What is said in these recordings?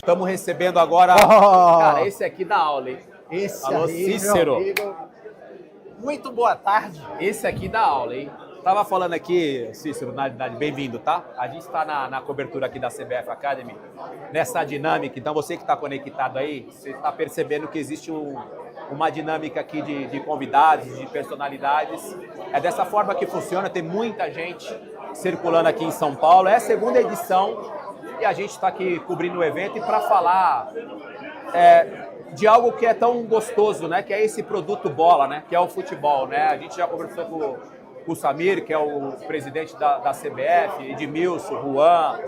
Estamos recebendo agora... Cara, esse aqui dá aula, hein? Esse Alô, aí, Cícero. meu amigo. Muito boa tarde. Esse aqui dá aula, hein? Tava falando aqui, Cícero, bem-vindo, tá? A gente está na cobertura aqui da CBF Academy, nessa dinâmica. Então, você que está conectado aí, você está percebendo que existe uma dinâmica aqui de convidados, de personalidades. É dessa forma que funciona, tem muita gente circulando aqui em São Paulo. É a segunda edição e a gente está aqui cobrindo o evento e para falar de algo que é tão gostoso, né? Que é esse produto bola, né? Que é o futebol, né? A gente já conversou com o Samir, que é o presidente da CBF, Edmilson, Juan,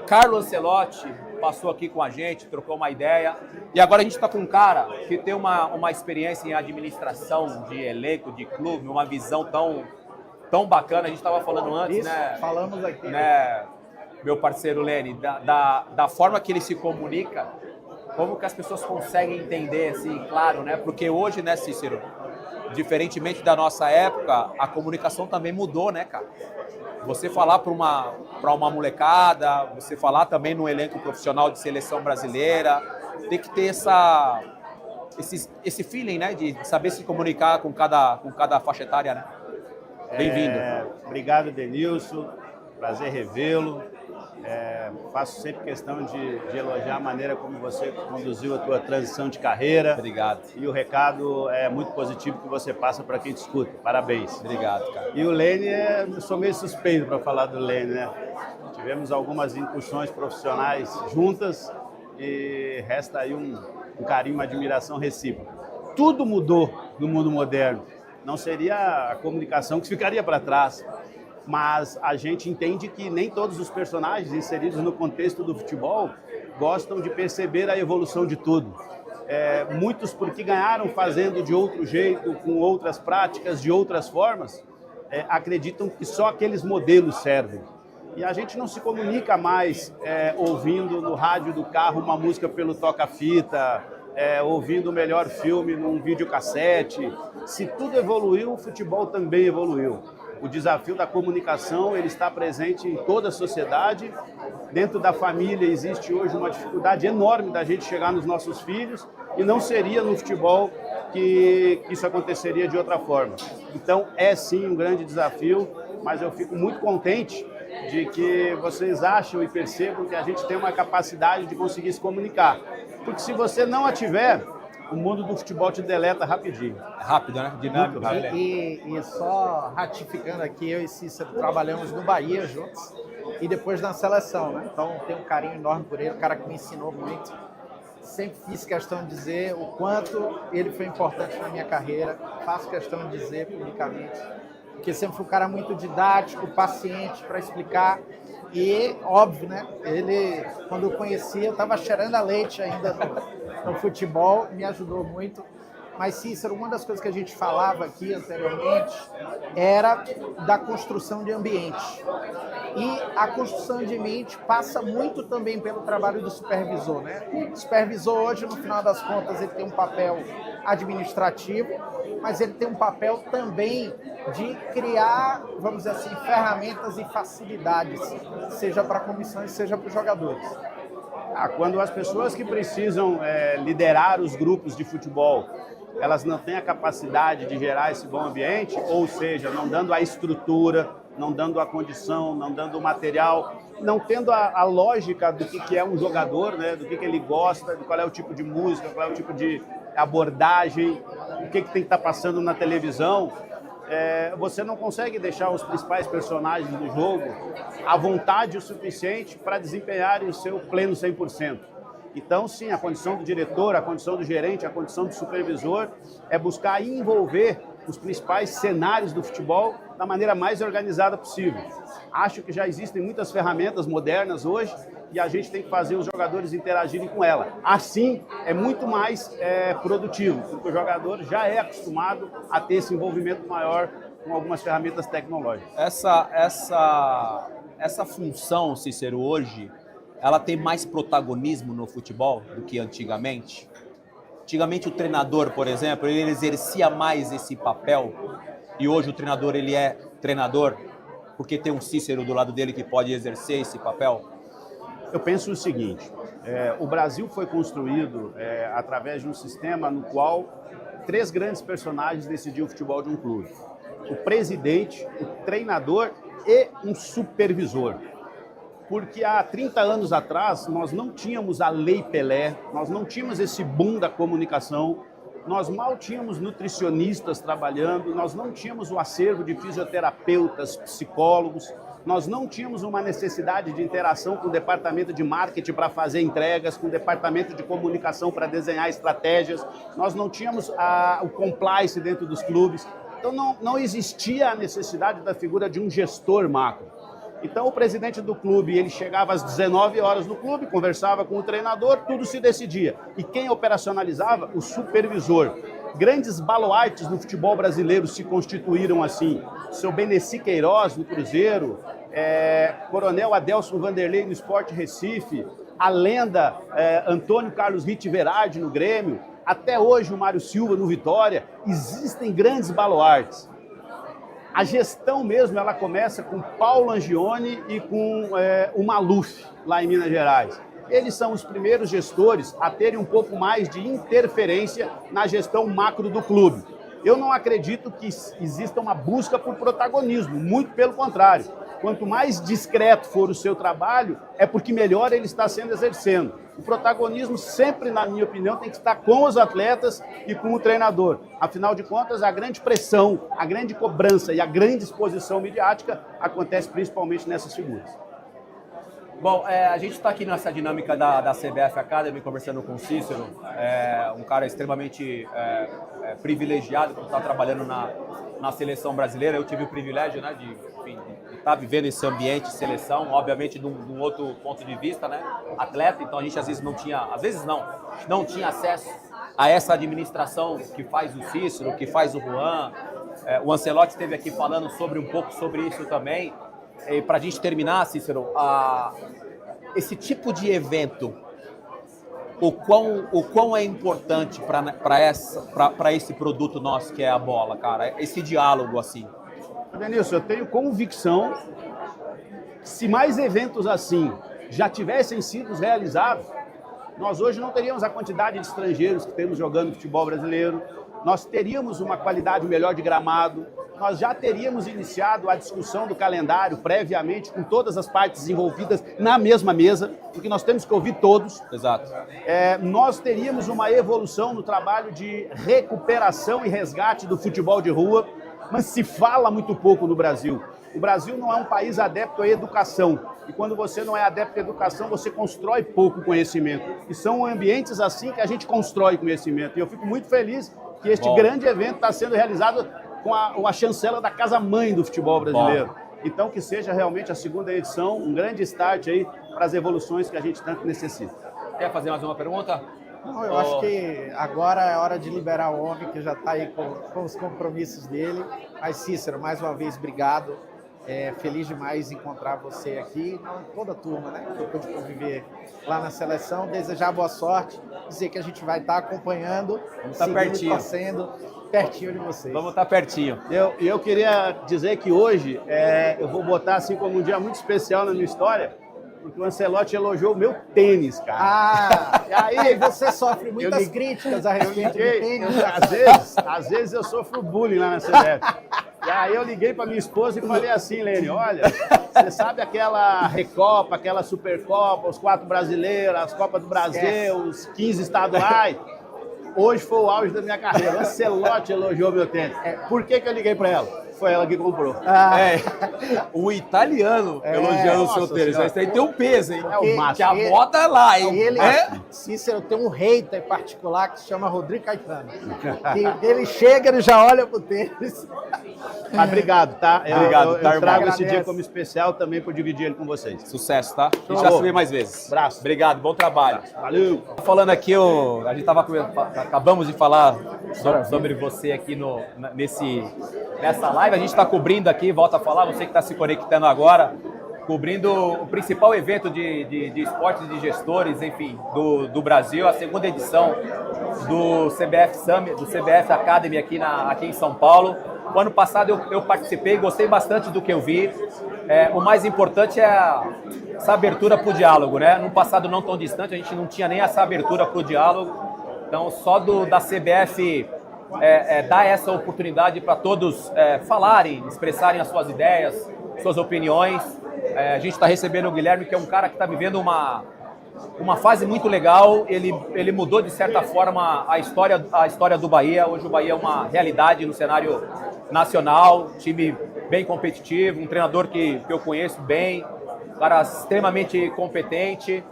Carlo Ancelotti passou aqui com a gente, trocou uma ideia. E agora a gente está com um cara que tem uma experiência em administração de elenco, de clube, uma visão tão bacana. A gente estava falando antes, Isso, né? falamos aqui. Né, meu parceiro Lene, da forma que ele se comunica, como que as pessoas conseguem entender, assim, claro, né? Porque hoje, né, Cícero, diferentemente da nossa época, a comunicação também mudou, né, cara? Você falar para uma molecada, você falar também no elenco profissional de seleção brasileira, tem que ter esse feeling, né, de saber se comunicar com cada faixa etária, né? Bem-vindo. Obrigado, Denilson. Prazer revê-lo. Faço sempre questão de elogiar a maneira como você conduziu a tua transição de carreira. Obrigado. E o recado é muito positivo que você passa para quem te escuta. Parabéns. Obrigado, cara. E o Lene, eu sou meio suspeito para falar do Lene, né? Tivemos algumas incursões profissionais juntas e resta aí um carinho, uma admiração recíproca. Tudo mudou no mundo moderno. Não seria a comunicação que ficaria para trás. Mas a gente entende que nem todos os personagens inseridos no contexto do futebol gostam de perceber a evolução de tudo. Muitos, porque ganharam fazendo de outro jeito, com outras práticas, de outras formas, acreditam que só aqueles modelos servem. E a gente não se comunica mais ouvindo no rádio do carro uma música pelo toca-fita, ouvindo o melhor filme num videocassete. Se tudo evoluiu, o futebol também evoluiu. O desafio da comunicação ele está presente em toda a sociedade. Dentro da família existe hoje uma dificuldade enorme da gente chegar nos nossos filhos e não seria no futebol que isso aconteceria de outra forma. Então é sim um grande desafio, mas eu fico muito contente de que vocês acham e percebam que a gente tem uma capacidade de conseguir se comunicar. Porque se você não a tiver, o mundo do futebol te deleta rapidinho. É rápido, né? Dinâmico. E só ratificando aqui, eu e Cícero trabalhamos no Bahia juntos e depois na seleção, né? Então tenho um carinho enorme por ele, um cara que me ensinou muito. Sempre fiz questão de dizer o quanto ele foi importante na minha carreira, faço questão de dizer publicamente, porque sempre foi um cara muito didático, paciente para explicar. E, óbvio, né? Ele, quando eu conheci, eu estava cheirando a leite ainda no futebol, me ajudou muito. Mas, Cícero, uma das coisas que a gente falava aqui anteriormente era da construção de ambiente. E a construção de ambiente passa muito também pelo trabalho do supervisor, né? O supervisor hoje, no final das contas, ele tem um papel administrativo, mas ele tem um papel também de criar, vamos dizer assim, ferramentas e facilidades, seja para comissões, seja para os jogadores. Quando as pessoas que precisam liderar os grupos de futebol, elas não têm a capacidade de gerar esse bom ambiente, ou seja, não dando a estrutura, não dando a condição, não dando o material, não tendo a lógica do que é um jogador, né? Do que ele gosta, de qual é o tipo de música, qual é o tipo de abordagem, o que tem que estar passando na televisão, você não consegue deixar os principais personagens do jogo à vontade o suficiente para desempenharem o seu pleno 100%. Então, sim, a condição do diretor, a condição do gerente, a condição do supervisor é buscar envolver os principais cenários do futebol da maneira mais organizada possível. Acho que já existem muitas ferramentas modernas hoje e a gente tem que fazer os jogadores interagirem com ela. Assim, é muito mais produtivo, porque o jogador já é acostumado a ter esse envolvimento maior com algumas ferramentas tecnológicas. Essa função, Cícero, hoje, ela tem mais protagonismo no futebol do que antigamente? Antigamente o treinador, por exemplo, ele exercia mais esse papel e hoje o treinador ele é treinador porque tem um Cícero do lado dele que pode exercer esse papel? Eu penso o seguinte, o Brasil foi construído através de um sistema no qual 3 grandes personagens decidiam o futebol de um clube. O presidente, o treinador e um supervisor. Porque há 30 anos atrás nós não tínhamos a Lei Pelé, nós não tínhamos esse boom da comunicação, nós mal tínhamos nutricionistas trabalhando, nós não tínhamos o acervo de fisioterapeutas, psicólogos, nós não tínhamos uma necessidade de interação com o departamento de marketing para fazer entregas, com o departamento de comunicação para desenhar estratégias, nós não tínhamos o compliance dentro dos clubes, então não existia a necessidade da figura de um gestor macro. Então o presidente do clube, ele chegava às 19 horas no clube, conversava com o treinador, tudo se decidia. E quem operacionalizava? O supervisor. Grandes baluartes no futebol brasileiro se constituíram assim. Seu Beneci Queiroz no Cruzeiro, Coronel Adelson Vanderlei no Sport Recife, a lenda Antônio Carlos Ritt Verardi no Grêmio, até hoje o Mário Silva no Vitória. Existem grandes baluartes. A gestão mesmo, ela começa com Paulo Angione e com o Maluf, lá em Minas Gerais. Eles são os primeiros gestores a terem um pouco mais de interferência na gestão macro do clube. Eu não acredito que exista uma busca por protagonismo, muito pelo contrário. Quanto mais discreto for o seu trabalho, é porque melhor ele está sendo exercendo. O protagonismo sempre, na minha opinião, tem que estar com os atletas e com o treinador. Afinal de contas, a grande pressão, a grande cobrança e a grande exposição midiática acontece principalmente nessas figuras. Bom, a gente está aqui nessa dinâmica da CBF Academy, conversando com o Cícero, um cara extremamente privilegiado por estar trabalhando na seleção brasileira. Eu tive o privilégio, né, de estar vivendo esse ambiente de seleção, obviamente de um outro ponto de vista, né, atleta, então a gente às vezes não tinha acesso a essa administração que faz o Cícero, que faz o Juan. O Ancelotti esteve aqui falando um pouco sobre isso também. E para a gente terminar, Cícero, esse tipo de evento, o quão é importante para esse produto nosso que é a bola, cara, esse diálogo assim. Denilson, eu tenho convicção que se mais eventos assim já tivessem sido realizados, nós hoje não teríamos a quantidade de estrangeiros que temos jogando futebol brasileiro, nós teríamos uma qualidade melhor de gramado, nós já teríamos iniciado a discussão do calendário previamente com todas as partes envolvidas na mesma mesa, porque nós temos que ouvir todos. Exato. Nós teríamos uma evolução no trabalho de recuperação e resgate do futebol de rua, mas se fala muito pouco no Brasil. O Brasil não é um país adepto à educação. E quando você não é adepto à educação, você constrói pouco conhecimento. E são ambientes assim que a gente constrói conhecimento. E eu fico muito feliz que este grande evento está sendo realizado com a chancela da casa-mãe do futebol brasileiro. Então, que seja realmente a segunda edição, um grande start aí para as evoluções que a gente tanto necessita. Quer fazer mais uma pergunta? Não, eu acho que agora é hora de liberar o homem, que já está aí com os compromissos dele. Mas, Cícero, mais uma vez, obrigado. Feliz demais encontrar você aqui, toda a turma, né, que eu pude conviver lá na seleção. Desejar boa sorte, dizer que a gente vai estar acompanhando, vamos estar pertinho, torcendo pertinho de vocês. Vamos estar pertinho. Eu queria dizer que hoje eu vou botar assim como um dia muito especial na minha história, porque o Ancelotti elogiou o meu tênis, cara. E aí você sofre muitas críticas a respeito do tênis. Às vezes eu sofro bullying lá na CBF. E aí eu liguei para minha esposa e falei assim, Lene, olha, você sabe aquela Recopa, aquela Supercopa, os 4 brasileiros, as Copas do Brasil, os 15 estaduais? Hoje foi o auge da minha carreira. O Ancelotti elogiou meu tênis. Por que eu liguei para ela? Foi ela que comprou. O italiano elogiando o seu tênis. Isso aí tem um peso, hein? É o máximo. Que a moda é lá, hein? Cícero tem um hater particular que se chama Rodrigo Caetano. Ele chega, ele já olha pro tênis. Mas obrigado, tá? Obrigado, eu trago esse dia como especial também por dividir ele com vocês. Sucesso, tá? A gente já se vê mais vezes. Abraço. Obrigado, bom trabalho. Valeu. Falando aqui, a gente acabamos de falar sobre você aqui nessa live. A gente está cobrindo aqui, volta a falar, você que está se conectando agora, cobrindo o principal evento de esportes e de gestores, enfim, do Brasil, a segunda edição do CBF Summit, do CBF Academy aqui em São Paulo. O ano passado eu participei, gostei bastante do que eu vi. O mais importante é essa abertura para o diálogo, né? No passado não tão distante, a gente não tinha nem essa abertura para o diálogo. Então, só da CBF dar essa oportunidade para todos falarem, expressarem as suas ideias, suas opiniões. A gente está recebendo o Guilherme, que é um cara que está vivendo uma fase muito legal. Ele mudou, de certa forma, a história do Bahia. Hoje o Bahia é uma realidade no cenário nacional, time bem competitivo, um treinador que eu conheço bem, um cara extremamente competente.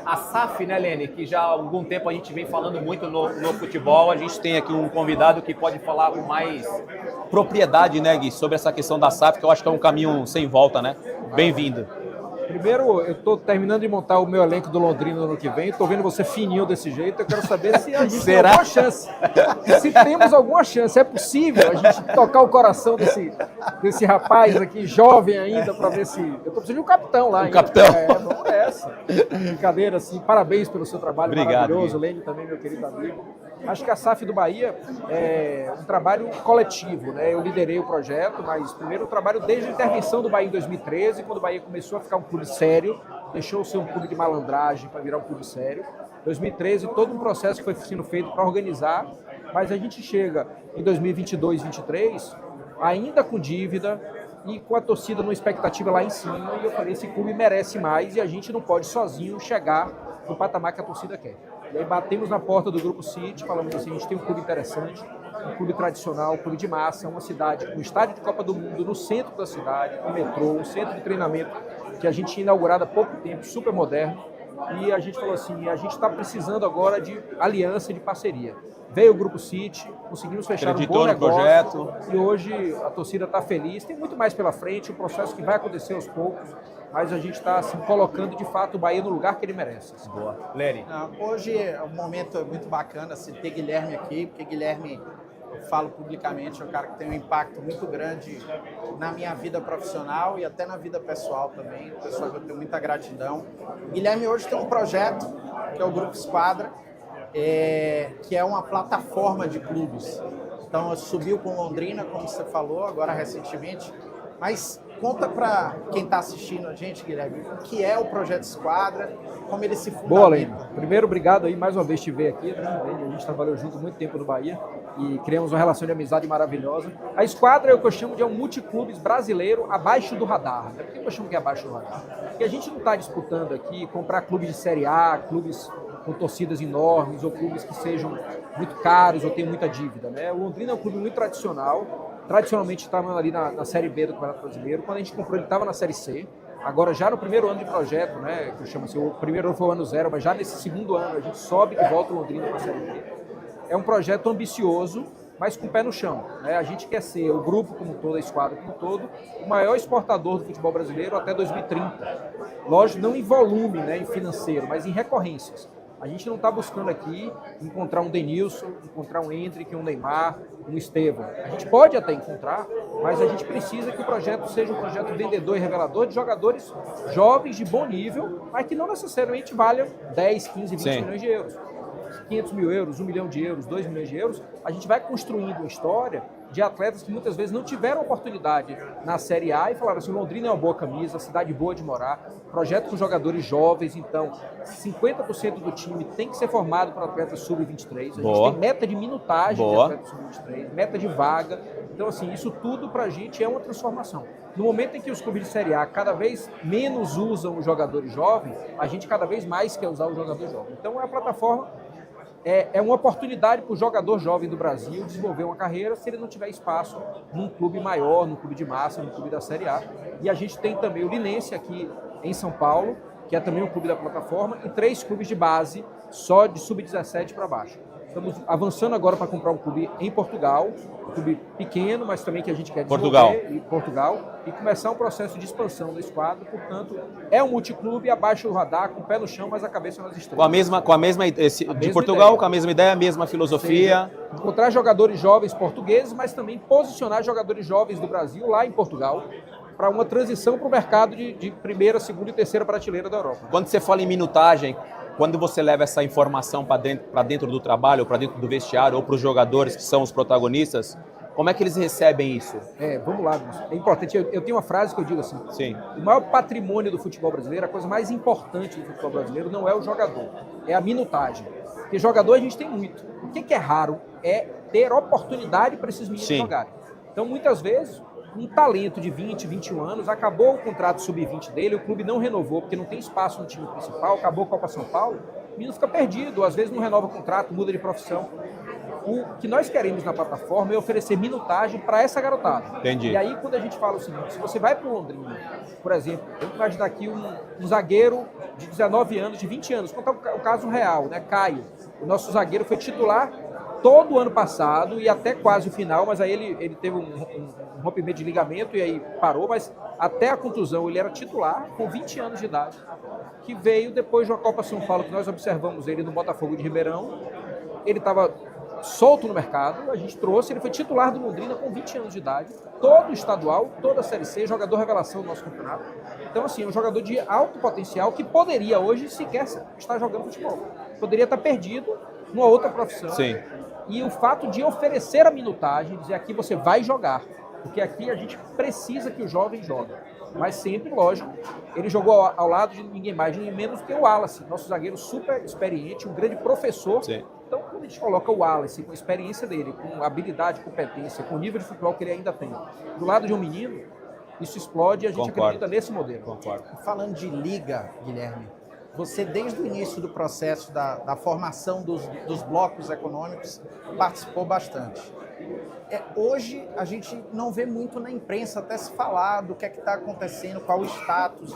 A SAF, né, Lene, que já há algum tempo a gente vem falando muito no futebol. A gente tem aqui um convidado que pode falar com mais propriedade, né, Gui, sobre essa questão da SAF, que eu acho que é um caminho sem volta, né? Bem-vindo. Primeiro, eu estou terminando de montar o meu elenco do Londrina no ano que vem. Estou vendo você fininho desse jeito. Eu quero saber se a gente tem alguma chance. Se temos alguma chance. É possível a gente tocar o coração desse rapaz aqui, jovem ainda, para ver se... Eu estou precisando de um capitão lá. Um capitão? Vamos nessa. Brincadeira, assim. Parabéns pelo seu trabalho. Obrigado, maravilhoso. Lene também, meu querido amigo. Acho que a SAF do Bahia é um trabalho coletivo, né? Eu liderei o projeto, mas primeiro o trabalho desde a intervenção do Bahia em 2013, quando o Bahia começou a ficar um clube sério, deixou de ser um clube de malandragem para virar um clube sério. 2013, todo um processo que foi sendo feito para organizar, mas a gente chega em 2022, 2023, ainda com dívida e com a torcida numa expectativa lá em cima, e eu falei, esse clube merece mais e a gente não pode sozinho chegar no patamar que a torcida quer. E aí batemos na porta do Grupo City, falamos assim, a gente tem um clube interessante, um clube tradicional, um clube de massa, uma cidade com um estádio de Copa do Mundo no centro da cidade, com metrô, um centro de treinamento que a gente tinha inaugurado há pouco tempo, super moderno, e a gente falou assim, a gente está precisando agora de aliança, de parceria. Veio o Grupo City, conseguimos fechar um bom negócio, projeto. E hoje a torcida está feliz, tem muito mais pela frente, um processo que vai acontecer aos poucos, mas a gente está assim, colocando de fato o Bahia no lugar que ele merece. Boa. Lene. Hoje é um momento muito bacana assim, ter Guilherme aqui, porque Guilherme, eu falo publicamente, é um cara que tem um impacto muito grande na minha vida profissional e até na vida pessoal também, pessoal que eu tenho muita gratidão. Guilherme hoje tem um projeto, que é o Grupo Esquadra, que é uma plataforma de clubes. Então, subiu com Londrina, como você falou, agora recentemente, mas conta para quem está assistindo a gente, Guilherme, o que é o Projeto Esquadra, como ele se fundamenta. Boa, Lene. Primeiro, obrigado aí, mais uma vez te ver aqui, né? A gente trabalhou junto há muito tempo no Bahia e criamos uma relação de amizade maravilhosa. A Esquadra é o que eu chamo de um multiclubes brasileiro abaixo do radar. Por que eu chamo que é abaixo do radar? Porque a gente não está disputando aqui comprar clubes de Série A, clubes com torcidas enormes ou clubes que sejam muito caros ou tenham muita dívida, né? O Londrina é um clube muito tradicional, tradicionalmente estava ali na Série B do Campeonato Brasileiro. Quando a gente comprou, ele estava na Série C. Agora, já no primeiro ano de projeto, né, que eu chamo assim, o primeiro ano foi o ano zero, mas já nesse segundo ano a gente sobe e volta o Londrina para a Série B. É um projeto ambicioso, mas com o pé no chão, né? A gente quer ser, o grupo como todo, a esquadra como todo, o maior exportador do futebol brasileiro até 2030. Lógico, não em volume, né, em financeiro, mas em recorrências. A gente não está buscando aqui encontrar um Denilson, encontrar um Hendrick, um Neymar, um Estevão. A gente pode até encontrar, mas a gente precisa que o projeto seja um projeto vendedor e revelador de jogadores jovens de bom nível, mas que não necessariamente valham 10, 15, 20 Sim. milhões de euros. 500 mil euros, 1 milhão de euros, 2 milhões de euros, a gente vai construindo uma história de atletas que muitas vezes não tiveram oportunidade na Série A e falaram assim, Londrina é uma boa camisa, cidade boa de morar, projeto com jogadores jovens, então 50% do time tem que ser formado por atletas sub-23, a gente tem meta de minutagem de atletas sub-23, meta de vaga, então assim, isso tudo pra gente é uma transformação. No momento em que os clubes de Série A cada vez menos usam os jogadores jovens, a gente cada vez mais quer usar o jogador jovem. Então a plataforma é uma oportunidade para o jogador jovem do Brasil desenvolver uma carreira se ele não tiver espaço num clube maior, num clube de massa, num clube da Série A. E a gente tem também o Linense aqui em São Paulo, que é também um clube da plataforma, e 3 clubes de base, só de sub-17 para baixo. Estamos avançando agora para comprar um clube em Portugal, um clube pequeno, mas também que a gente quer desenvolver em Portugal, e começar um processo de expansão da esquadra. Portanto, é um multiclube abaixo do radar, com o pé no chão, mas a cabeça nas estrelas. Com a mesma de Portugal, ideia. Com a mesma ideia, a mesma filosofia. Seja, encontrar jogadores jovens portugueses, mas também posicionar jogadores jovens do Brasil lá em Portugal, para uma transição para o mercado de primeira, segunda e terceira prateleira da Europa. Quando você fala em minutagem, quando você leva essa informação para dentro do trabalho, para dentro do vestiário, ou para os jogadores que são os protagonistas, Como é que eles recebem isso? Vamos lá, Wilson. É importante, eu tenho uma frase que eu digo assim, Sim. o maior patrimônio do futebol brasileiro, a coisa mais importante do futebol brasileiro não é o jogador, é a minutagem. Porque jogador a gente tem muito. O que é raro é ter oportunidade para esses meninos jogarem. Então, muitas vezes, um talento de 20, 21 anos, acabou o contrato sub-20 dele, o clube não renovou porque não tem espaço no time principal, acabou a Copa São Paulo, o menino fica perdido, às vezes não renova o contrato, muda de profissão. O que nós queremos na plataforma é oferecer minutagem para essa garotada. Entendi. E aí, quando a gente fala o seguinte, se você vai para o Londrina, por exemplo, eu vou imaginar aqui um zagueiro de 19 anos, de 20 anos, contar o caso real, né? Caio, o nosso zagueiro foi titular todo o ano passado e até quase o final, mas aí ele teve um rompimento de ligamento e aí parou, mas até a contusão ele era titular com 20 anos de idade, que veio depois de uma Copa São Paulo, que nós observamos ele no Botafogo de Ribeirão. Ele estava solto no mercado, a gente trouxe, ele foi titular do Londrina com 20 anos de idade, todo estadual, toda a Série C, jogador revelação do nosso campeonato. Então, assim, é um jogador de alto potencial que poderia hoje sequer estar jogando futebol. Poderia estar perdido numa outra profissão. Sim. E o fato de oferecer a minutagem, dizer aqui você vai jogar, porque aqui a gente precisa que o jovem jogue. Mas sempre, lógico, ele jogou ao lado de ninguém mais, ninguém menos que o Wallace, nosso zagueiro super experiente, um grande professor. Sim. Então, quando a gente coloca o Wallace com a experiência dele, com habilidade, competência, com o nível de futebol que ele ainda tem, do lado de um menino, isso explode e a gente acredita nesse modelo. Concordo. Falando de liga, Guilherme, você desde o início do processo da formação dos blocos econômicos participou bastante. Hoje a gente não vê muito na imprensa até se falar do que é que está acontecendo, qual o status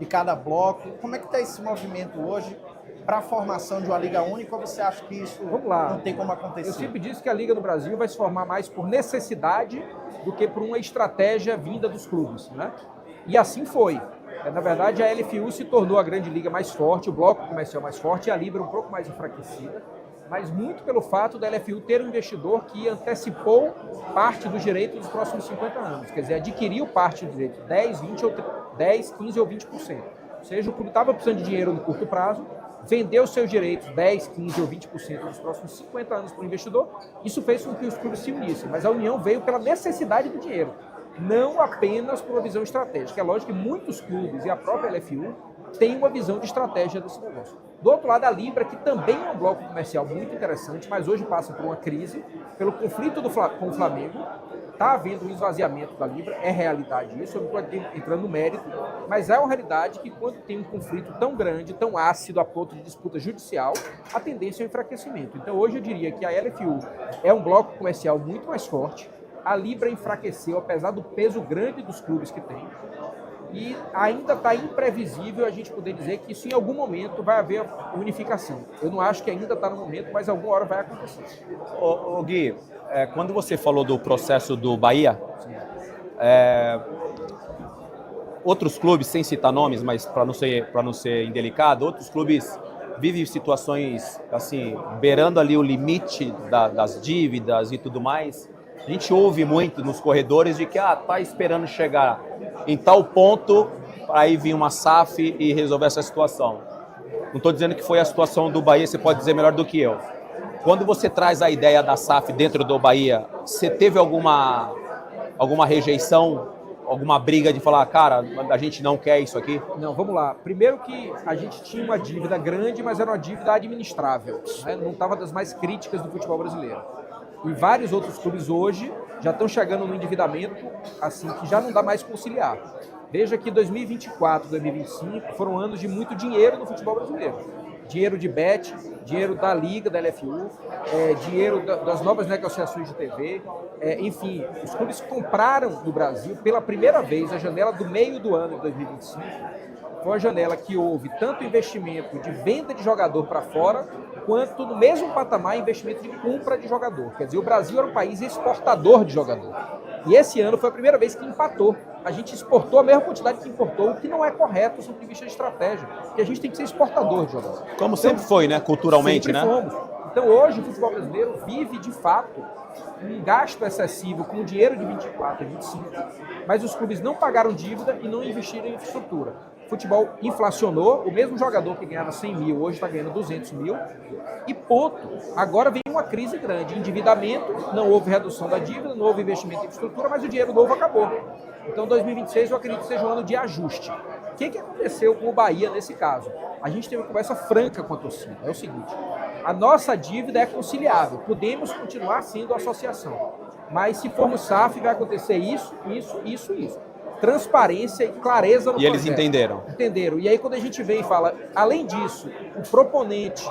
de cada bloco. Como é que está esse movimento hoje para a formação de uma liga única, ou você acha que isso não tem como acontecer? Eu sempre disse que a liga no Brasil vai se formar mais por necessidade do que por uma estratégia vinda dos clubes, né? E assim foi. Na verdade, a LFU se tornou a grande liga mais forte, o bloco comercial mais forte, e a Libra um pouco mais enfraquecida, mas muito pelo fato da LFU ter um investidor que antecipou parte dos direitos dos próximos 50 anos, quer dizer, adquiriu parte do direito, 10, 20 ou 10, 15 ou 20%. Ou seja, o clube estava precisando de dinheiro no curto prazo, vendeu seus direitos 10, 15 ou 20% nos próximos 50 anos para o investidor. Isso fez com que os clubes se unissem, mas a união veio pela necessidade do dinheiro, não apenas por uma visão estratégica. É lógico que muitos clubes e a própria LFU têm uma visão de estratégia desse negócio. Do outro lado, a Libra, que também é um bloco comercial muito interessante, mas hoje passa por uma crise, pelo conflito com o Flamengo. Está havendo um esvaziamento da Libra, é realidade isso, eu não estou aqui entrando no mérito, mas é uma realidade que quando tem um conflito tão grande, tão ácido a ponto de disputa judicial, a tendência é o enfraquecimento. Então hoje eu diria que a LFU é um bloco comercial muito mais forte, a Libra enfraqueceu, apesar do peso grande dos clubes que tem, e ainda está imprevisível a gente poder dizer que isso em algum momento vai haver unificação. Eu não acho que ainda está no momento, mas alguma hora vai acontecer. Ô Gui, quando você falou do processo do Bahia, outros clubes, sem citar nomes, mas para não ser indelicado, outros clubes vivem situações assim, beirando ali o limite das dívidas e tudo mais. A gente ouve muito nos corredores de que tá esperando chegar em tal ponto para aí vir uma SAF e resolver essa situação. Não estou dizendo que foi a situação do Bahia, você pode dizer melhor do que eu. Quando você traz a ideia da SAF dentro do Bahia, você teve alguma rejeição, alguma briga de falar, cara, a gente não quer isso aqui? Não, vamos lá. Primeiro que a gente tinha uma dívida grande, mas era uma dívida administrável, né? Não estava das mais críticas do futebol brasileiro. E vários outros clubes hoje já estão chegando no endividamento, assim, que já não dá mais conciliar. Veja que 2024, 2025 foram anos de muito dinheiro no futebol brasileiro. Dinheiro de bet, dinheiro da Liga, da LFU, dinheiro das novas negociações de TV. Enfim, os clubes compraram no Brasil pela primeira vez a janela do meio do ano de 2025. Foi uma janela que houve tanto investimento de venda de jogador para fora, quanto no mesmo patamar investimento de compra de jogador. Quer dizer, o Brasil era um país exportador de jogador. E esse ano foi a primeira vez que empatou. A gente exportou a mesma quantidade que importou, o que não é correto do ponto de vista de estratégia, porque a gente tem que ser exportador de jogador. Como sempre foi, né? Culturalmente, sempre né? Fomos. Então hoje o futebol brasileiro vive de fato um gasto excessivo com dinheiro de 24 e 25, mas os clubes não pagaram dívida e não investiram em infraestrutura. futebol inflacionou, o mesmo jogador que ganhava 100 mil hoje está ganhando 200 mil e ponto. Agora vem uma crise grande, endividamento, não houve redução da dívida, não houve investimento em infraestrutura, mas o dinheiro novo acabou. Então 2026 eu acredito que seja um ano de ajuste. O que aconteceu com o Bahia nesse caso? A gente teve uma conversa franca com a torcida. É o seguinte, a nossa dívida é conciliável, podemos continuar sendo associação, mas se formos SAF vai acontecer isso. Transparência e clareza no projeto. E eles entenderam. E aí quando a gente vem e fala, além disso, o proponente,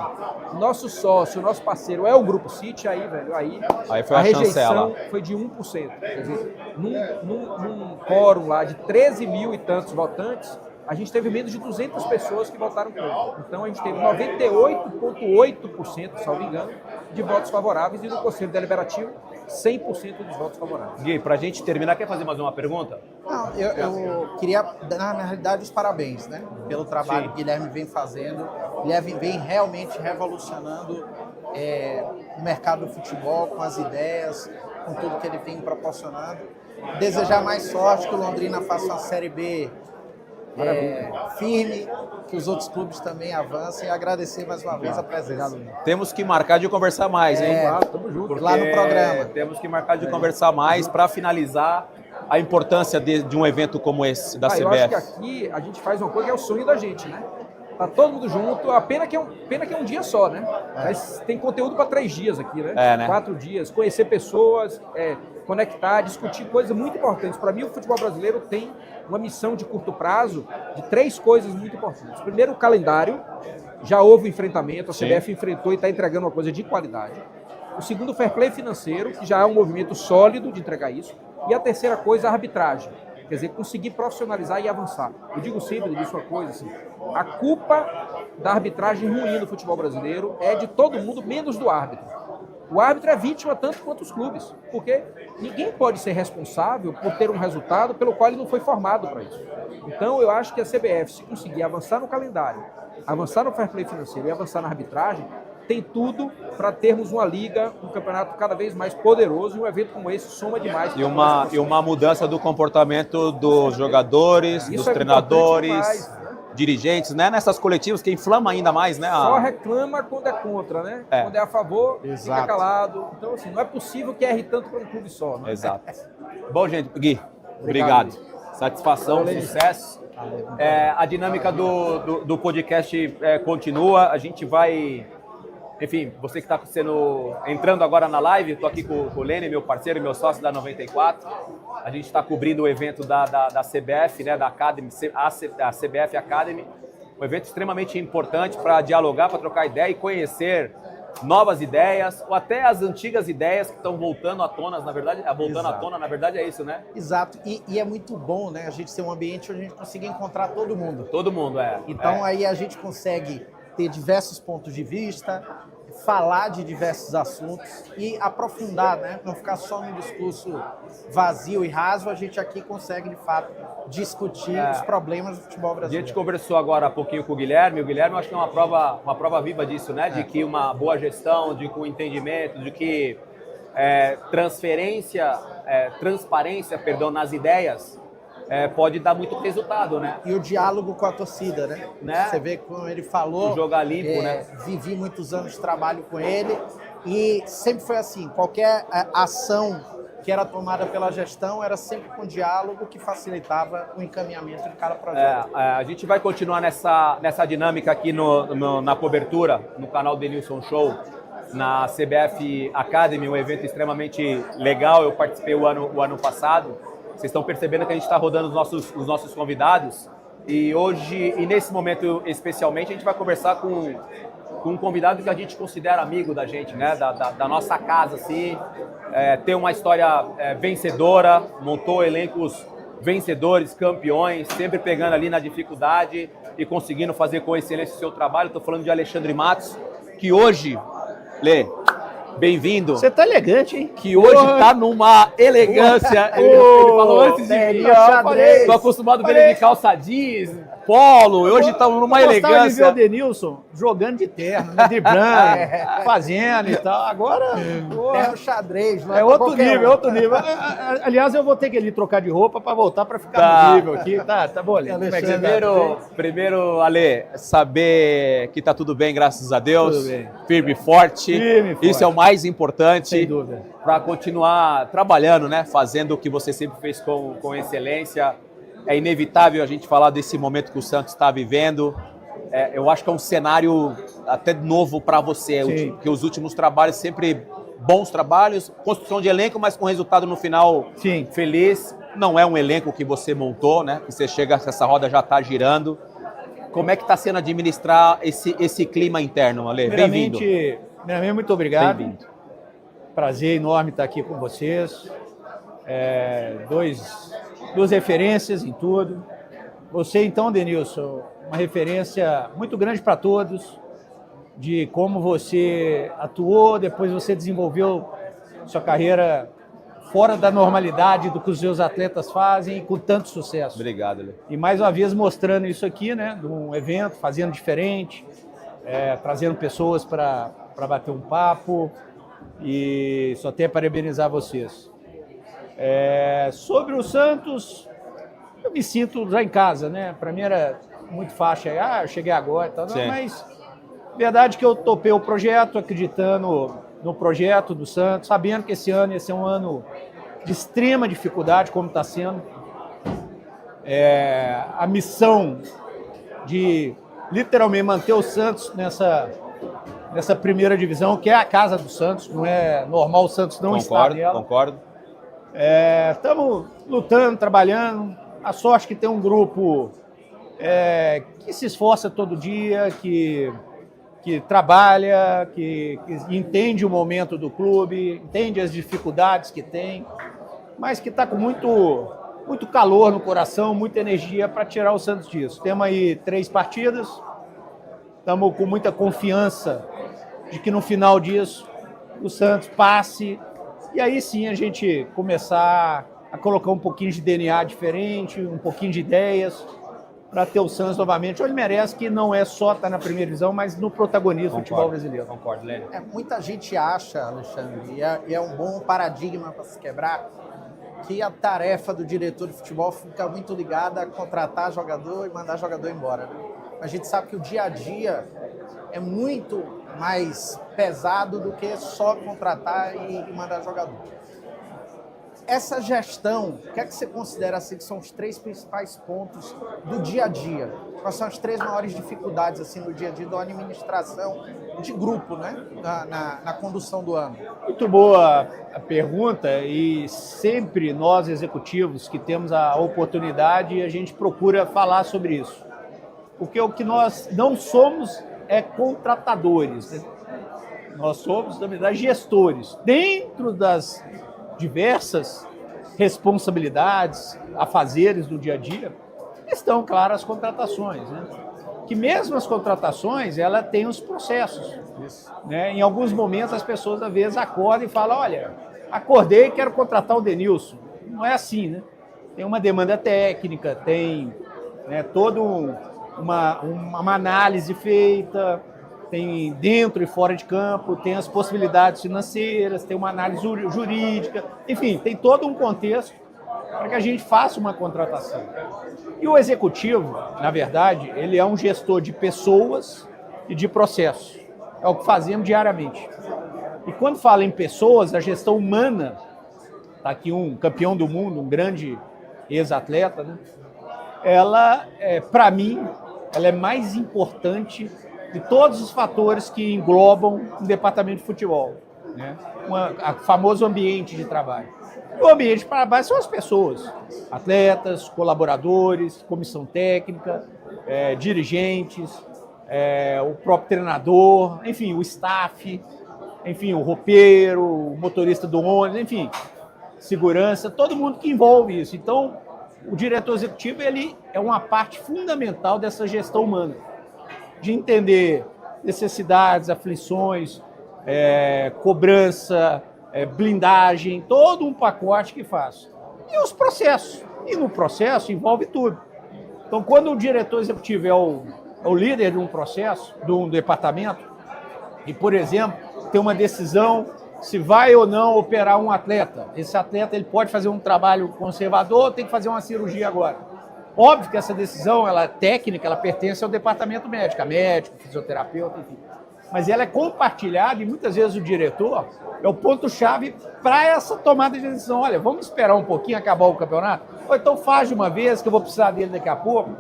nosso sócio, nosso parceiro é o Grupo City, aí, velho, aí foi a rejeição chancela. Foi de 1%. Quer dizer, num quórum lá de 13 mil e tantos votantes, a gente teve menos de 200 pessoas que votaram contra. Então a gente teve 98,8%, salvo engano, de votos favoráveis e no Conselho Deliberativo 100% dos votos favoráveis. Gui, para a gente terminar, quer fazer mais uma pergunta? Não, eu queria dar, na realidade, os parabéns, né? Pelo trabalho que o Guilherme vem fazendo. O Guilherme vem realmente revolucionando o mercado do futebol com as ideias, com tudo que ele vem proporcionando. Desejar mais sorte, que o Londrina faça uma Série B firme, que os outros clubes também avancem e agradecer mais uma vez a presença. Temos que marcar de conversar mais, hein? Tamo junto. Lá no programa. Temos que marcar de conversar mais para finalizar a importância de um evento como esse da CBF. Eu acho que aqui a gente faz uma coisa que é o sonho da gente, né? Tá todo mundo junto, a pena que é um dia só, né? Mas tem conteúdo para 3 dias aqui, né? 4 dias, conhecer pessoas, conectar, discutir coisas muito importantes. Para mim, o futebol brasileiro tem uma missão de curto prazo de 3 coisas muito importantes. Primeiro, o calendário. Já houve enfrentamento, a CBF enfrentou e está entregando uma coisa de qualidade. O segundo, o fair play financeiro, que já é um movimento sólido de entregar isso. E a terceira coisa, a arbitragem. Quer dizer, conseguir profissionalizar e avançar. Eu digo sempre, eu disse uma coisa assim, a culpa da arbitragem ruim no futebol brasileiro é de todo mundo, menos do árbitro. O árbitro é vítima tanto quanto os clubes, porque ninguém pode ser responsável por ter um resultado pelo qual ele não foi formado para isso. Então, eu acho que a CBF, se conseguir avançar no calendário, avançar no fair play financeiro e avançar na arbitragem, tem tudo para termos uma liga, um campeonato cada vez mais poderoso e um evento como esse soma demais. E uma mudança do comportamento dos jogadores, dos treinadores, dirigentes, né? Nessas coletivas que inflama ainda mais, né? Só reclama quando é contra, né? Quando é a favor, fica calado. Então, assim, não é possível que erre tanto para um clube só, né? Exato. Bom, gente, Gui, obrigado. Satisfação, sucesso. A dinâmica do podcast continua. A gente vai... Enfim, você que está entrando agora na live, estou aqui com o Lene, meu parceiro, meu sócio da 94. A gente está cobrindo o evento da CBF, né, da Academy, a CBF Academy. Um evento extremamente importante para dialogar, para trocar ideia e conhecer novas ideias, ou até as antigas ideias que estão voltando à tona, na verdade, na verdade é isso, né? Exato, e é muito bom, né, a gente ter um ambiente onde a gente consiga encontrar todo mundo. Todo mundo, Então aí a gente consegue ter diversos pontos de vista, falar de diversos assuntos e aprofundar, né? Não ficar só num discurso vazio e raso, a gente aqui consegue, de fato, discutir os problemas do futebol brasileiro. A gente conversou agora há pouquinho com o Guilherme eu acho que é uma prova viva disso, né? De que uma boa gestão, de que o entendimento, de que transparência, nas ideias, pode dar muito resultado, né? E o diálogo com a torcida, né? Você vê como ele falou. O jogar limpo, né? Vivi muitos anos de trabalho com ele e sempre foi assim, qualquer ação que era tomada pela gestão era sempre com diálogo que facilitava o encaminhamento de cada projeto. A gente vai continuar nessa dinâmica aqui na cobertura, no canal Denilson Show, na CBF Academy, um evento extremamente legal. Eu participei o ano passado. Vocês estão percebendo que a gente está rodando os nossos convidados e hoje, e nesse momento especialmente, a gente vai conversar com um convidado que a gente considera amigo da gente, né? Da nossa casa, assim. Tem uma história vencedora, montou elencos vencedores, campeões, sempre pegando ali na dificuldade e conseguindo fazer com excelência o seu trabalho. Estou falando de Alexandre Matos, que hoje, Lê, bem-vindo. Você tá elegante, hein? Que hoje tá numa elegância. Ele falou antes de mim, xadrez. tô acostumado a ver ele de calça jeans, polo, hoje estamos numa Eu gostava de ver elegância. o Denilson jogando de terno, né? Driblando, fazendo e tal. Agora, Terno xadrez, não é outro qualquer nível, um. é outro nível. Aliás, eu vou ter que ir trocar de roupa para voltar para ficar Tá. no nível aqui. Tá bom, Lê. Como é que você tá? Primeiro, Ale, saber que tá tudo bem, graças a Deus. Tudo bem. Firme e forte. Firme e forte. Isso é o mais importante. Sem dúvida. Para continuar trabalhando, né? Fazendo o que você sempre fez com excelência. É inevitável a gente falar desse momento que o Santos está vivendo. Eu acho que é um cenário até novo para você, Sim. porque os últimos trabalhos sempre bons trabalhos, construção de elenco, mas com resultado no final Sim. feliz. Não é um elenco que você montou, né? Que você chega, essa roda já está girando. Como é que está sendo administrar esse clima interno, Ale? Bem-vindo. Primeiramente, muito obrigado. Bem-vindo. Prazer enorme estar aqui com vocês. Duas referências em tudo. Você, então, Denilson, uma referência muito grande para todos, de como você atuou, depois você desenvolveu sua carreira fora da normalidade do que os seus atletas fazem e com tanto sucesso. Obrigado, Ale. E mais uma vez mostrando isso aqui, né, de um evento, fazendo diferente, trazendo pessoas para bater um papo, e só tenho a parabenizar vocês. Sobre o Santos, eu me sinto já em casa, né? Para mim era muito fácil, eu cheguei agora e tal, não, mas verdade que eu topei o projeto, acreditando no projeto do Santos, sabendo que esse ano ia ser um ano de extrema dificuldade, como está sendo. A missão de literalmente manter o Santos nessa primeira divisão, que é a casa do Santos, não é normal o Santos não estar nela. Concordo. Estamos lutando, trabalhando. A sorte que tem um grupo que se esforça todo dia, que trabalha, que entende o momento do clube, entende as dificuldades que tem, mas que está com muito calor no coração, muita energia para tirar o Santos disso. Temos aí 3 partidas, estamos com muita confiança de que no final disso o Santos passe, e aí sim a gente começar a colocar um pouquinho de DNA diferente, um pouquinho de ideias, para ter o Santos novamente. Ele merece, que não é só estar na primeira divisão, mas no protagonismo do futebol brasileiro. Concordo, Lênin. Muita gente acha, Alexandre, e é um bom paradigma para se quebrar, que a tarefa do diretor de futebol fica muito ligada a contratar jogador e mandar jogador embora, né? A gente sabe que o dia a dia é muito mais pesado do que só contratar e mandar jogador. Essa gestão, o que é que você considera assim, que são os 3 principais pontos do dia a dia? Quais são as 3 maiores dificuldades assim, no dia a dia da administração de grupo, né? na condução do ano? Muito boa a pergunta, e sempre nós executivos que temos a oportunidade, a gente procura falar sobre isso. Porque o que nós não somos é contratadores, né? Nós somos, na verdade, gestores. Dentro das diversas responsabilidades, afazeres do dia a dia, estão, claro, as contratações, né? Que mesmo as contratações, ela tem os processos. Né? Em alguns momentos, as pessoas, às vezes, acordam e falam, olha, acordei e quero contratar o Denilson. Não é assim, né? Tem uma demanda técnica, tem, né, toda uma análise feita, tem dentro e fora de campo, tem as possibilidades financeiras, tem uma análise jurídica, enfim, tem todo um contexto para que a gente faça uma contratação. E o executivo, na verdade, ele é um gestor de pessoas e de processos. É o que fazemos diariamente. E quando fala em pessoas, a gestão humana, está aqui um campeão do mundo, um grande ex-atleta, né? Ela, para mim, ela é mais importante de todos os fatores que englobam um departamento de futebol, né? O famoso ambiente de trabalho. E o ambiente de trabalho são as pessoas, atletas, colaboradores, comissão técnica, dirigentes, o próprio treinador, enfim, o staff, enfim, o roupeiro, o motorista do ônibus, enfim, segurança, todo mundo que envolve isso. Então, o diretor executivo, ele é uma parte fundamental dessa gestão humana, de entender necessidades, aflições, cobrança, blindagem, todo um pacote que faz. E os processos. E no processo envolve tudo. Então, quando o diretor executivo é o líder de um processo, de um departamento, e, por exemplo, tem uma decisão se vai ou não operar um atleta. Esse atleta ele pode fazer um trabalho conservador ou tem que fazer uma cirurgia agora. Óbvio que essa decisão, ela é técnica, ela pertence ao departamento médico, fisioterapeuta, enfim. Mas ela é compartilhada e muitas vezes o diretor é o ponto-chave para essa tomada de decisão. Olha, vamos esperar um pouquinho acabar o campeonato? Ou então faz de uma vez, que eu vou precisar dele daqui a pouco.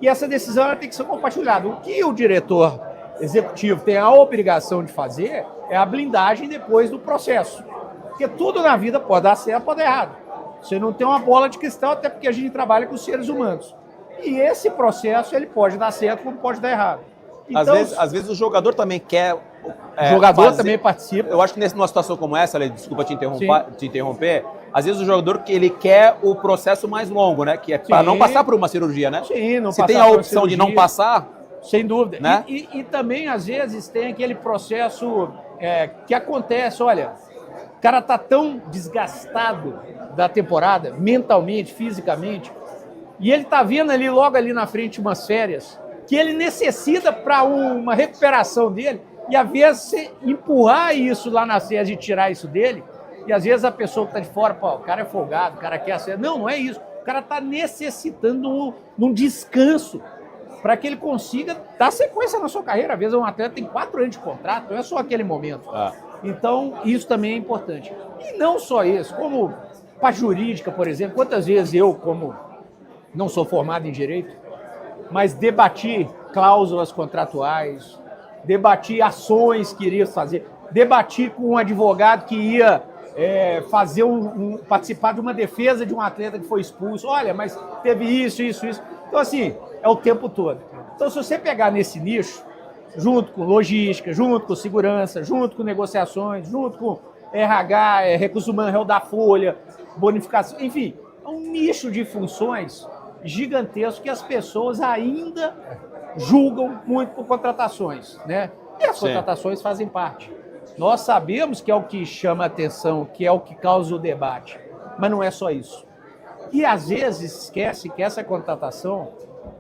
E essa decisão ela tem que ser compartilhada. O que o diretor executivo tem a obrigação de fazer é a blindagem depois do processo. Porque tudo na vida pode dar certo, pode dar errado. Você não tem uma bola de cristal, até porque a gente trabalha com seres humanos. E esse processo ele pode dar certo, como pode dar errado. Então, às vezes o jogador também quer. O jogador também participa. Eu acho que numa situação como essa, Ale, desculpa te interromper, às vezes o jogador ele quer o processo mais longo, né? Que é para não passar por uma cirurgia, né? Sim, não Se passar tem a por uma opção de cirurgia, não passar. sem dúvida. Né? E também, às vezes, tem aquele processo que acontece, olha, o cara tá tão desgastado da temporada, mentalmente, fisicamente, e ele tá vendo ali, logo ali na frente, umas férias, que ele necessita para uma recuperação dele, e às vezes você empurrar isso lá na SES e tirar isso dele, e às vezes a pessoa que está de fora, pô, o cara é folgado, o cara quer ser. Não é isso. O cara está necessitando de um descanso para que ele consiga dar sequência na sua carreira. Às vezes um atleta tem 4 anos de contrato, não é só aquele momento. Então, isso também é importante. E não só isso, como para a jurídica, por exemplo, quantas vezes eu, como não sou formado em direito, mas debati cláusulas contratuais, debati ações que iria fazer, debati com um advogado que ia participar de uma defesa de um atleta que foi expulso. Olha, mas teve isso. Então, assim, é o tempo todo. Então, se você pegar nesse nicho, junto com logística, junto com segurança, junto com negociações, junto com RH, recursos humanos, réu da folha, bonificação, enfim, é um nicho de funções gigantesco que as pessoas ainda julgam muito por contratações, né? E as contratações fazem parte. Nós sabemos que é o que chama a atenção, que é o que causa o debate, mas não é só isso. E às vezes esquece que essa contratação,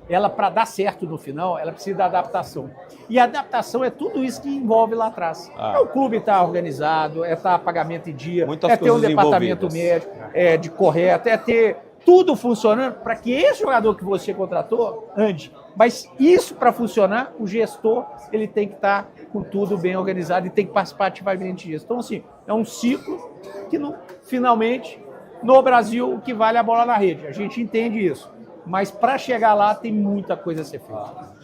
ela para dar certo no final, ela precisa da adaptação. E a adaptação é tudo isso que envolve lá atrás. É o clube estar organizado, é estar pagamento em dia, muitas ter um coisas departamento médico, de correto, é ter tudo funcionando para que esse jogador que você contratou ande. Mas isso para funcionar, o gestor ele tem que estar com tudo bem organizado e tem que participar ativamente disso. Então, assim, é um ciclo que finalmente, no Brasil, o que vale é a bola na rede. A gente entende isso. Mas para chegar lá tem muita coisa a ser feita.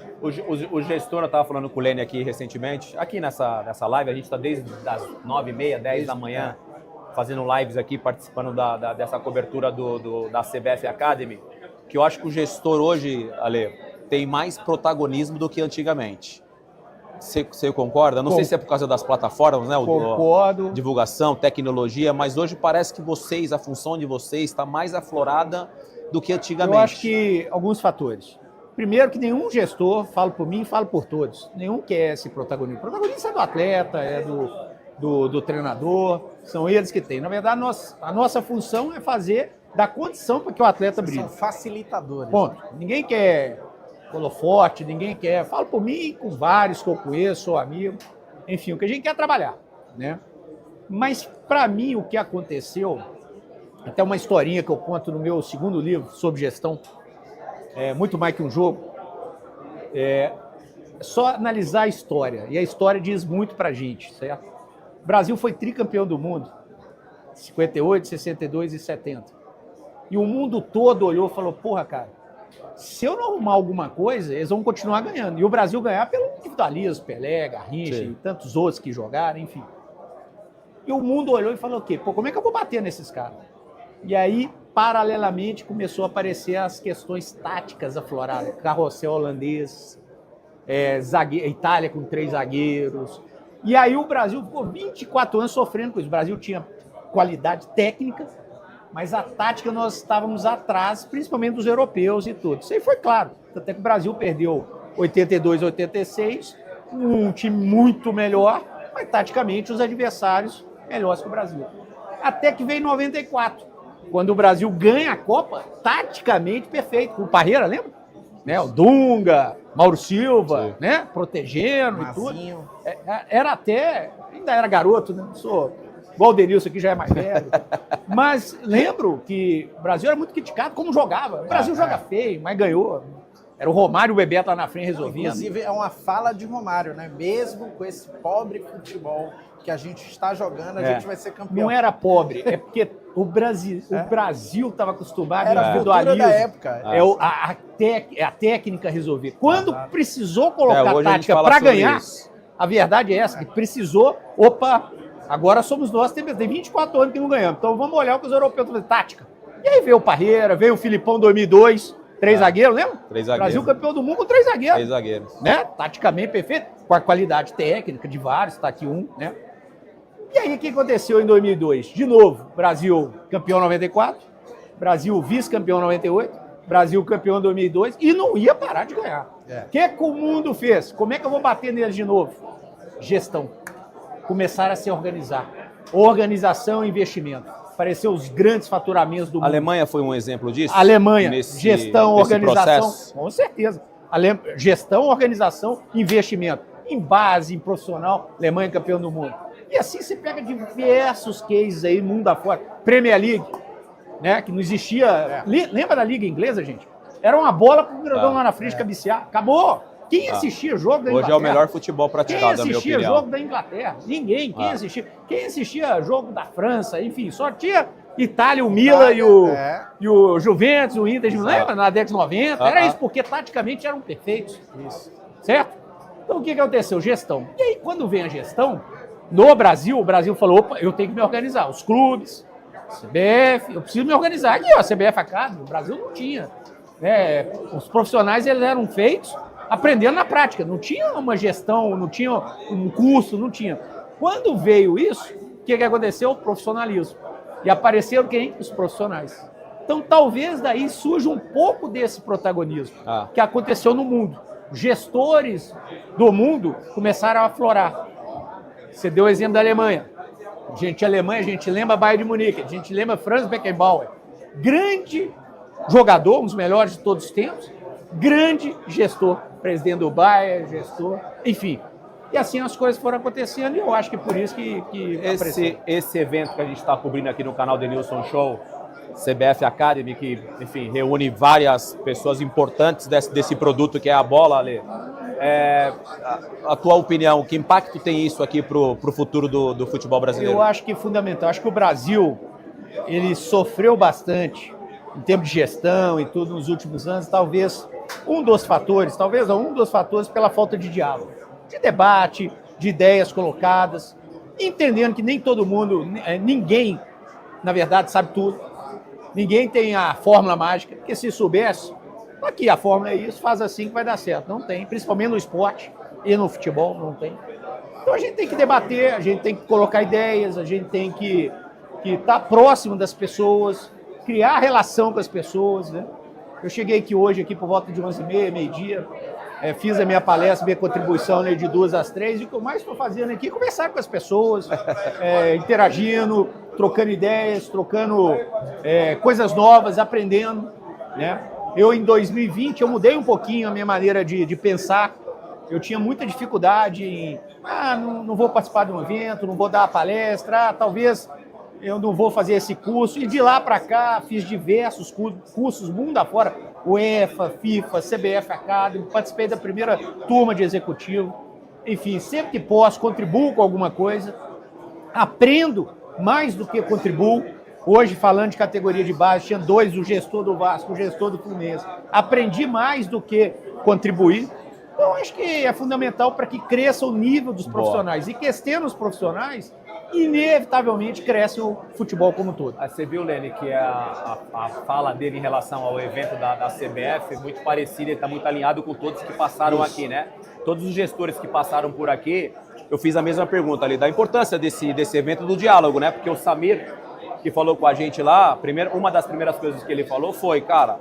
O gestor, eu estava falando com o Lene aqui recentemente, aqui nessa live, a gente está desde as 9h30, 10 da manhã, fazendo lives aqui, participando dessa cobertura da CBF Academy, que eu acho que o gestor hoje, Ale, tem mais protagonismo do que antigamente. Você concorda? Não sei se é por causa das plataformas, né? Concordo. Divulgação, tecnologia, mas hoje parece que a função de vocês está mais aflorada do que antigamente. Eu acho que alguns fatores. Primeiro que nenhum gestor, falo por mim, falo por todos, nenhum quer esse protagonismo. O protagonismo é do atleta, é do treinador, são eles que têm. Na verdade, a nossa função é dar condição para que o atleta brilhe. São facilitadores. Ponto. Ninguém quer holofote, ninguém quer. Falo por mim, com vários que eu conheço, sou amigo. Enfim, o que a gente quer é trabalhar, né? Mas, para mim, o que aconteceu, até uma historinha que eu conto no meu 2º livro sobre gestão, muito mais que um jogo, é só analisar a história. E a história diz muito pra gente, certo? O Brasil foi tricampeão do mundo, 58, 62 e 70. E o mundo todo olhou e falou, porra, cara, se eu não arrumar alguma coisa, eles vão continuar ganhando. E o Brasil ganhar pelo individualismo, Pelé, Garrincha e tantos outros que jogaram, enfim. E o mundo olhou e falou o quê? Pô, como é que eu vou bater nesses caras? E aí, paralelamente, começou a aparecer as questões táticas afloradas. Carrossel holandês, Itália com 3 zagueiros. E aí o Brasil ficou 24 anos sofrendo com isso. O Brasil tinha qualidade técnica, mas a tática nós estávamos atrás, principalmente dos europeus e tudo. Isso aí foi claro. Até que o Brasil perdeu 82, 86, um time muito melhor, mas taticamente os adversários melhores que o Brasil. Até que veio 94, quando o Brasil ganha a Copa, taticamente perfeito, com o Parreira, lembra? Né? O Dunga, Mauro Silva, né? Protegendo e tudo. Mazinho. Era até, ainda era garoto, né? Não sou igual o Denilson aqui, já é mais velho. Mas lembro que o Brasil era muito criticado como jogava. O Brasil joga feio, mas ganhou. Era o Romário e o Bebeto lá na frente resolvendo. Inclusive, é uma fala de Romário, né? Mesmo com esse pobre futebol que a gente está jogando, a gente vai ser campeão. Não era pobre, é porque o Brasil estava acostumado ao Era a cultura individualismo. da época. A técnica resolver. Quando precisou colocar hoje a gente tática fala para sobre ganhar, isso. a verdade é essa, que precisou, agora somos nós, tem 24 anos que não ganhamos, então vamos olhar o que os europeus estão fazendo, tática. E aí veio o Parreira, veio o Filipão 2002, 3 zagueiros, lembra? 3 zagueiros. Brasil campeão do mundo com 3 zagueiros. 3 zagueiros. Né? Taticamente perfeito, com a qualidade técnica de vários, está aqui um, né? E aí, o que aconteceu em 2002? De novo, Brasil campeão em 94, Brasil vice-campeão em 98, Brasil campeão em 2002 e não ia parar de ganhar. O que o mundo fez? Como é que eu vou bater neles de novo? Gestão. Começaram a se organizar. Organização e investimento. Apareceu os grandes faturamentos do mundo. A Alemanha foi um exemplo disso? Alemanha, gestão, nesse organização. processo? Com certeza. Gestão, organização, investimento. Em base, em profissional, Alemanha campeão do mundo. E assim você pega diversos cases aí, mundo afora. Premier League, né, que não existia. Lembra da Liga Inglesa, gente? Era uma bola com o grandão lá na frente cabecear. Acabou. Quem assistia jogo da Inglaterra? Hoje é o melhor futebol praticado, na minha opinião. Quem assistia jogo da Inglaterra? Ninguém. Quem assistia jogo da França? Enfim, só tinha Itália, o Milan e o Juventus, o Inter, lembra? Na década de 90. Era isso, porque taticamente eram perfeitos. Isso. Certo? Então o que aconteceu? Gestão. E aí, quando vem a gestão, no Brasil, o Brasil falou, opa, eu tenho que me organizar. Os clubes, CBF, eu preciso me organizar. Aqui, ó, a CBF Academy, o Brasil não tinha. Os profissionais, eles eram feitos aprendendo na prática. Não tinha uma gestão, não tinha um curso, não tinha. Quando veio isso, o que aconteceu? O profissionalismo. E apareceram quem? Os profissionais. Então, talvez daí surja um pouco desse protagonismo que aconteceu no mundo. Gestores do mundo começaram a aflorar. Você deu o exemplo da Alemanha. Alemanha, a gente lembra Bayern de Munique, a gente lembra Franz Beckenbauer. Grande jogador, um dos melhores de todos os tempos, grande gestor, presidente do Bayern, gestor, enfim. E assim as coisas foram acontecendo e eu acho que por isso que esse evento que a gente está cobrindo aqui no canal Denilson Show, CBF Academy, que, enfim, reúne várias pessoas importantes desse produto que é a bola, Ale. A tua opinião, que impacto tem isso aqui para o futuro do futebol brasileiro? Eu acho que é fundamental. Acho que o Brasil, ele sofreu bastante em termos de gestão e tudo nos últimos anos, talvez um dos fatores pela falta de diálogo, de debate, de ideias colocadas, entendendo que nem todo mundo, ninguém, na verdade, sabe tudo. Ninguém tem a fórmula mágica, porque se soubesse, aqui a fórmula é isso, faz assim que vai dar certo. Não tem, principalmente no esporte e no futebol, não tem. Então a gente tem que debater, a gente tem que colocar ideias, a gente tem que estar próximo das pessoas, criar relação com as pessoas, né? Eu cheguei aqui hoje, por volta de 11h30, meio-dia, fiz a minha palestra, minha contribuição, né, de 2 às 3, e o que eu mais estou fazendo aqui é conversar com as pessoas, interagindo, trocando ideias, trocando coisas novas, aprendendo, né? Eu, em 2020, eu mudei um pouquinho a minha maneira de pensar. Eu tinha muita dificuldade em, não vou participar de um evento, não vou dar a palestra, talvez eu não vou fazer esse curso. E de lá para cá, fiz diversos cursos mundo afora, UEFA, FIFA, CBF Academy, participei da primeira turma de executivo. Enfim, sempre que posso, contribuo com alguma coisa, aprendo mais do que contribuo. Hoje, falando de categoria de base, tinha 2, o gestor do Vasco, o gestor do Fluminense. Aprendi mais do que contribuir. Então, acho que é fundamental para que cresça o nível dos profissionais. E crescendo os profissionais, inevitavelmente cresce o futebol como um todo. Você viu, Lene, que a fala dele em relação ao evento da CBF é muito parecida, ele está muito alinhado com todos que passaram aqui, né? Todos os gestores que passaram por aqui, eu fiz a mesma pergunta ali, da importância desse evento do diálogo, né? Porque o Samir, que falou com a gente lá, uma das primeiras coisas que ele falou foi, cara,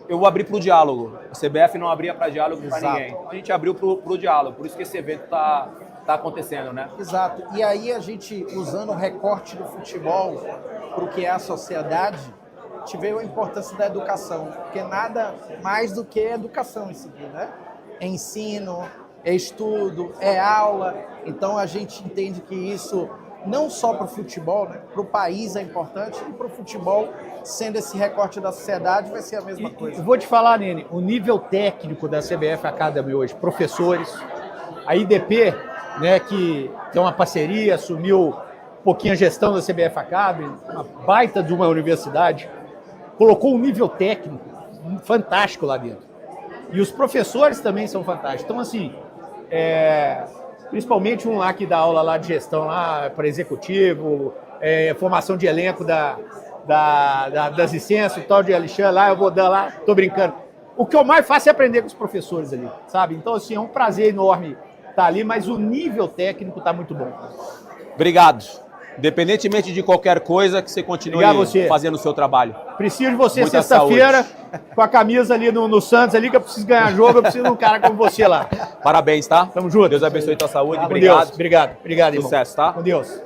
eu abri para o diálogo. A CBF não abria para diálogo para ninguém. A gente abriu para o diálogo. Por isso que esse evento está tá acontecendo, né? Exato. E aí a gente, usando o recorte do futebol para o que é a sociedade, tive a importância da educação, porque nada mais do que educação isso aqui, né? É ensino, é estudo, é aula. Então a gente entende que isso não só para o futebol, né? Para o país é importante e para o futebol, sendo esse recorte da sociedade, vai ser a mesma coisa. Eu vou te falar, Nene, o nível técnico da CBF Academy hoje, professores, a IDP, né, que tem uma parceria, assumiu um pouquinho a gestão da CBF Academy, uma baita de uma universidade, colocou um nível técnico fantástico lá dentro. E os professores também são fantásticos. Então, assim, principalmente um lá que dá aula lá de gestão lá para executivo, formação de elenco das licenças, o tal de Alexandre lá, eu vou dar lá, tô brincando. O que eu mais faço é aprender com os professores ali, sabe? Então, assim, é um prazer enorme estar ali, mas o nível técnico está muito bom. Obrigado. Independentemente de qualquer coisa, que você continue fazendo o seu trabalho. Preciso de você Muita sexta-feira, saúde. com a camisa ali no Santos ali, que eu preciso ganhar jogo, eu preciso de um cara como você lá. Parabéns, tá? Tamo junto. Deus abençoe tua saúde. Com Obrigado. Deus. Obrigado, irmão. Sucesso, tá? Com Deus.